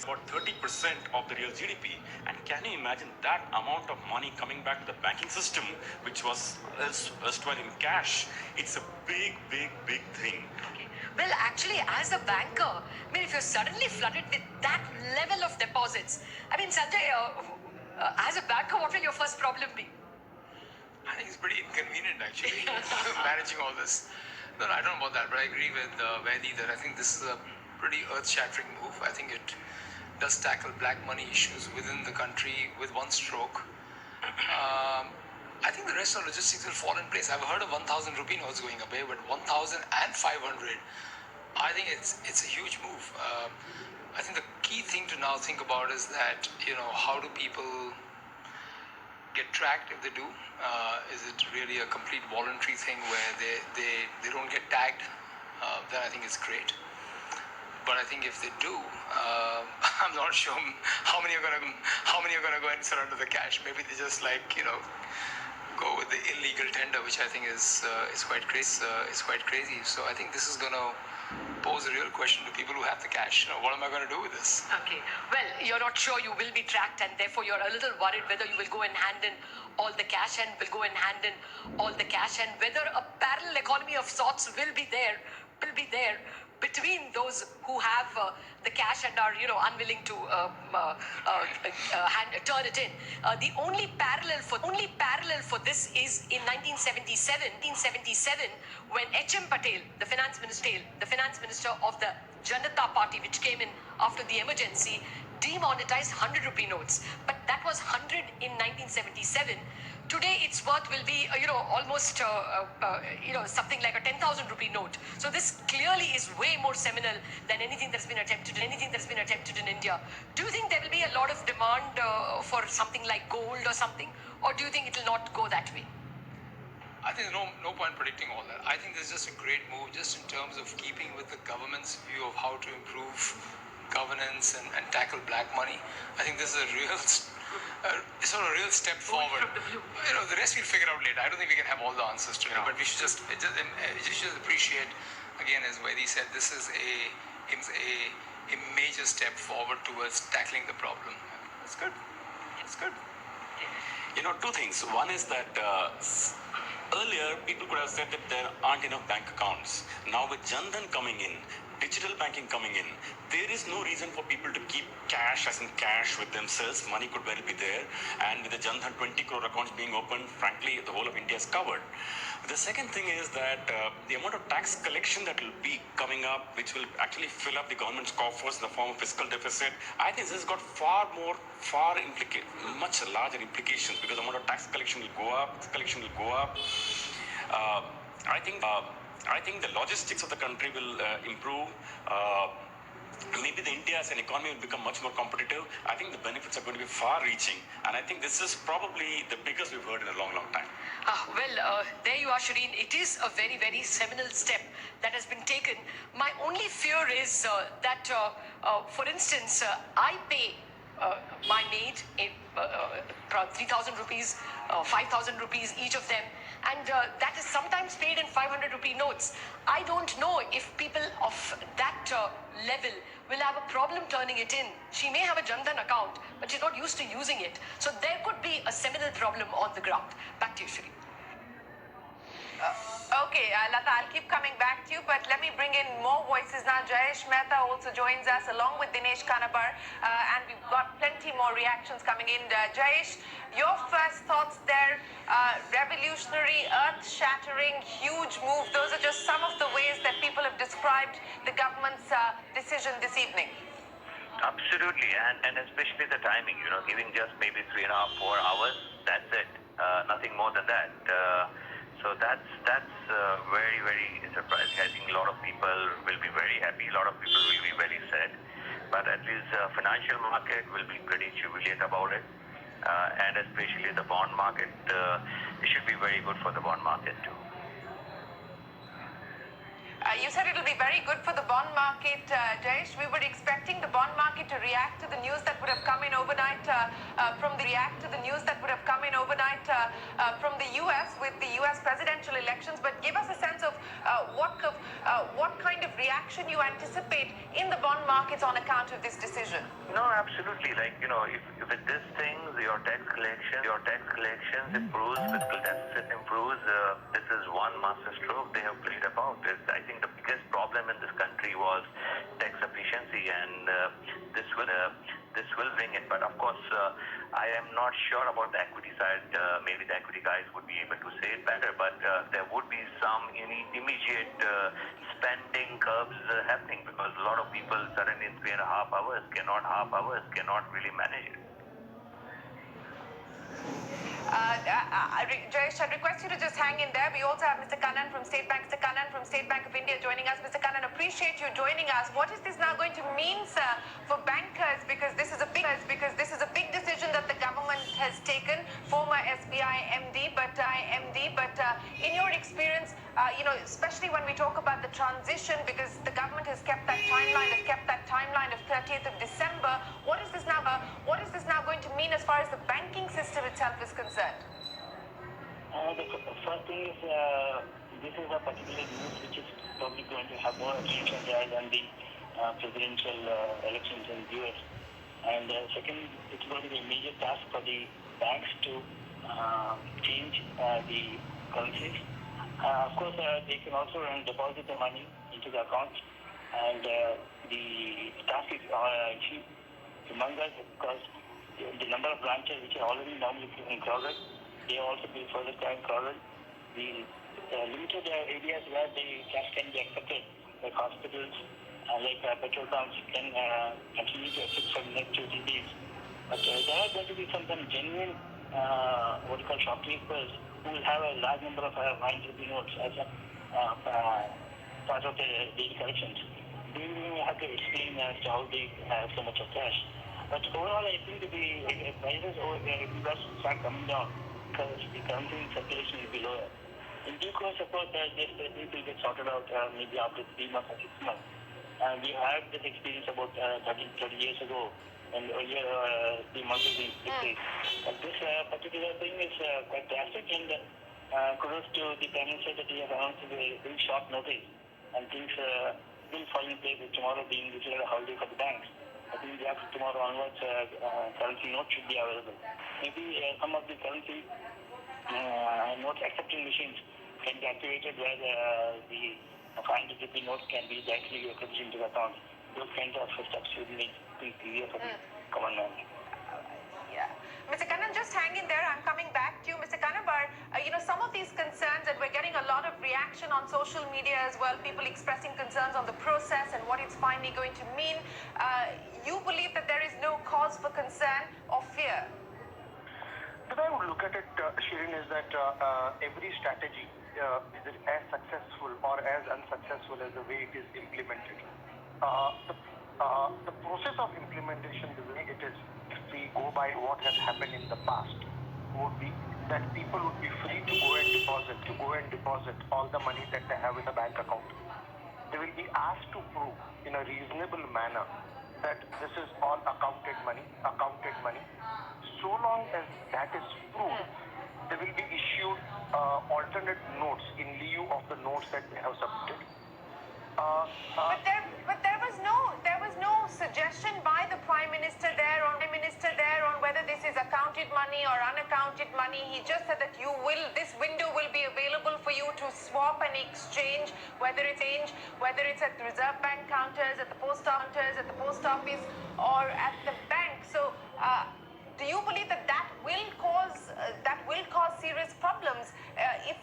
about 30% of the real GDP. And can you imagine that amount of money coming back to the banking system, which was erstwhile in cash? It's a big, big, big thing. Okay. Well, actually, as a banker, I mean, if you're suddenly flooded with that level of deposits, I mean, Sanjay, as a banker, what will your first problem be? I think it's pretty inconvenient, actually, managing all this. No, I don't know about that, but I agree with Vaidi that I think this is a pretty earth-shattering move. I think it does tackle black money issues within the country with one stroke. I think the rest of logistics will fall in place. I've heard of 1,000 rupee notes going away, but 1,500, I think it's a huge move. I think the key thing to now think about is that, how do people get tracked if they do? Is it really a complete voluntary thing where they don't get tagged? Then I think it's great. But I think if they do, I'm not sure how many are gonna go and surrender the cash. Maybe they just go with the illegal tender, which I think is quite crazy. So I think this is gonna pose a real question to people who have the cash. What am I going to do with this? Okay. Well, you're not sure you will be tracked, and therefore you're a little worried whether you will go and hand in all the cash and whether a parallel economy of sorts will be there between those who have the cash and are unwilling to turn it in. The only parallel for this is in 1977 when H.M. Patel, the finance minister of the Janata Party, which came in after the emergency, demonetized 100 rupee notes. But that was 100 in 1977. Today its worth will be almost something like a 10,000 rupee note. So this clearly is way more seminal than anything that's been attempted in India. Do you think there will be a lot of demand for something like gold or something, or do you think it will not go that way? I think there's no point predicting all that. I think this is just a great move, just in terms of keeping with the government's view of how to improve governance and tackle black money. I think this is a real step forward. The rest we'll figure out later. I don't think we can have all the answers today, but we should just appreciate, again, as Vaidi said, this is a major step forward towards tackling the problem. That's good. Two things. One is that earlier people could have said that there aren't enough bank accounts. Now with Jan Dhan coming in, digital banking coming in, there is no reason for people to keep cash with themselves. Money could well be there. And with the Jan Dhan 20 crore accounts being opened, frankly, the whole of India is covered. The second thing is that the amount of tax collection that will be coming up, which will actually fill up the government's coffers in the form of fiscal deficit, I think this has got much larger implications, because the amount of tax collection will go up. I think the logistics of the country will improve. Maybe India as an economy will become much more competitive. I think the benefits are going to be far-reaching, and I think this is probably the biggest we've heard in a long, long time. There you are, Shireen. It is a very, very seminal step that has been taken. My only fear is that, for instance, I pay my maid 3,000 rupees, 5,000 rupees, each of them, and that is sometimes paid in 500 rupee notes. I don't know if people of that level will have a problem turning it in. She may have a Jan Dhan account, but she's not used to using it. So there could be a seminal problem on the ground. Back to you, Shri. Okay, Lata, I'll keep coming back to you, but let me bring in more voices now. Jayesh Mehta also joins us along with Dinesh Kanabar, and we've got plenty more reactions coming in. Jayesh, your first thoughts there, revolutionary, earth-shattering, huge move. Those are just some of the ways that people have described the government's decision this evening. Absolutely, and especially the timing, giving just maybe 3.5, 4 hours, that's it, nothing more than that. So that's very, very surprising. I think a lot of people will be very happy, a lot of people will be very sad, but at least financial market will be pretty jubilant about it, and especially the bond market. It should be very good for the bond market too. You said it'll be very good for the bond market, Jayesh. We were expecting the bond market to react to the news that would have come in overnight from the US with the US presidential elections. But give us a sense of what kind of reaction you anticipate in the bond markets on account of this decision. No, absolutely. Like, if with these things, your tax collections improves, fiscal deficit improves. This is one master stroke they have played about. I think the biggest problem in this country was tax efficiency, and this will bring it. But of course, I am not sure about the equity side. Maybe the equity guys would be able to say it better, but there would be some immediate spending curbs happening, because a lot of people suddenly in 3.5 hours cannot really manage it. Jayesh, I'd request you to just hang in there. We also have Mr. Kannan from State Bank of India joining us. Mr. Kannan, appreciate you joining us. What is this now going to mean, sir, for bankers? Because this is a big decision that the government has taken. Former SBI MD, but in your experience, especially when we talk about the transition, because the government has kept that timeline of 30th of December. What is this now going to mean as far as the banking system itself is concerned? The first thing is this is a particular news which is probably going to have more attention rather than the presidential elections in the US. And second, it's going to be a major task for the banks to change the currencies. Of course, they can also deposit the money into the accounts, and the task is humongous, because the number of branches which are already normally crowded, they also be further crowded. The limited areas where the cash can be accepted, like hospitals, like petrol pumps, can continue to accept for the next 2 days. But there are going to be some genuine, what you call shopkeepers, who will have a large number of 1 rupee notes as a part of the daily collections. They will have to explain as to how they have so much of cash. But overall, I think the prices will start coming down, because the currency circulation will be lower. In due course, of course, this will get sorted out maybe after 3 months or 6 months. We had this experience about 30 years ago, and earlier 3 months ago. But this particular thing is quite drastic, and kudos to the Prime Minister that he has announced a very short notice, and things will fall in place, with tomorrow being declared a holiday for the banks. I think after tomorrow onwards, currency notes should be available. Maybe some of the currency note accepting machines can be activated, where the 500 rupee notes can be directly credited into the account. Those kinds of steps should make things easier for the common man. Yeah. Mr. Kannan, just hang in there. I'm coming back to you. Mr. Kannan, some of these concerns, and we're getting a lot of reaction on social media as well, people expressing concerns on the process and what it's finally going to mean. You believe that there is no cause for concern or fear? The way I would look at it, Shirin, is that every strategy is as successful or as unsuccessful as the way it is implemented. The process of implementation, the way it is, if we go by what has happened in the past, would be that people would be free to go and deposit all the money that they have in a bank account. They will be asked to prove in a reasonable manner that this is all accounted money. So long as that is proved, they will be issued alternate notes in lieu of the notes that they have submitted. But there was no suggestion by the Prime Minister there on whether this is accounted money or unaccounted money. He just said that this window will be available for you to swap and exchange, whether it's at the Reserve Bank counters, at the post office, or at the bank. So, do you believe that will cause serious problems if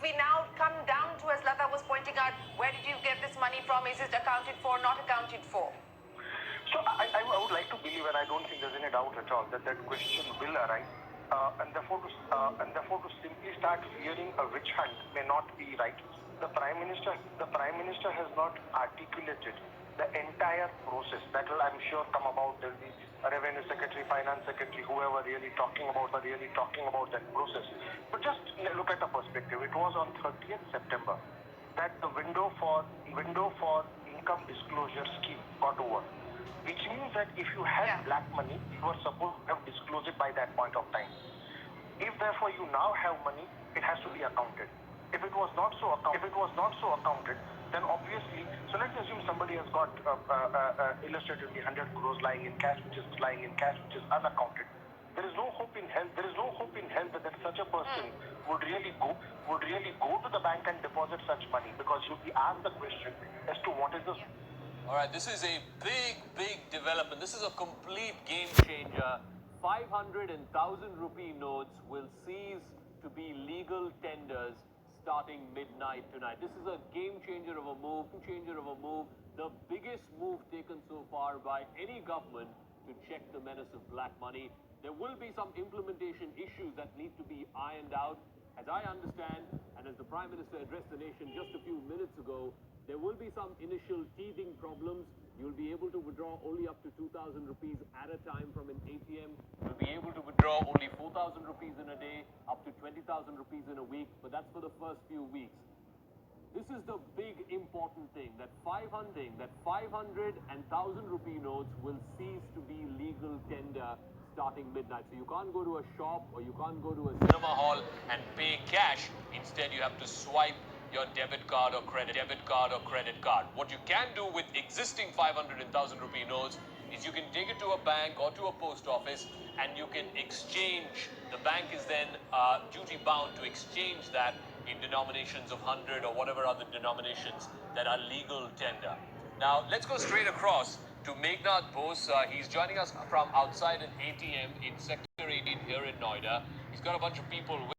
we now come down to, as Lata was pointing out, where did you get this money from? Is it accounted for, not accounted for? So I would like to believe, and I don't think there's any doubt at all, that question will arise, and therefore to simply start fearing a witch hunt may not be right. The Prime Minister has not articulated the entire process. That will, I'm sure, come about. There'll be a Revenue Secretary, Finance Secretary, whoever really talking about that process. But just look at the perspective. It was on 30th September that the window for income disclosure scheme got over. Which means that if you had black money, you were supposed to have disclosed it by that point of time. If therefore you now have money, it has to be accounted. If it was not so accounted, then obviously, so let's assume somebody has got illustratively 100 crores lying in cash, which is unaccounted. There is no hope in hell. That such a person would really go to the bank and deposit such money, because you'll be asked the question as to what is the. All right, this is a big development. This is a complete game changer. 500 and 1,000 rupee notes will cease to be legal tenders starting midnight tonight. This is a game changer of a move, the biggest move taken so far by any government to check the menace of black money. There will be some implementation issues that need to be ironed out. As I understand, and as the Prime Minister addressed the nation just a few minutes ago, there will be some initial teething problems. You'll be able to withdraw only up to 2,000 rupees at a time from an ATM. You'll be able to withdraw only 4,000 rupees in a day, up to 20,000 rupees in a week, but that's for the first few weeks. This is the big important thing, that 500 and 1,000 rupee notes will cease to be legal tender starting midnight. So you can't go to a shop or you can't go to a cinema hall and pay cash. Instead, you have to swipe your debit card or credit card. What you can do with existing 500 and 1,000 rupee notes is you can take it to a bank or to a post office and you can exchange. The bank is then duty bound to exchange that in denominations of 100 or whatever other denominations that are legal tender. Now, let's go straight across to Meghnad Bose. He's joining us from outside an ATM in Sector 18 here in Noida. He's got a bunch of people with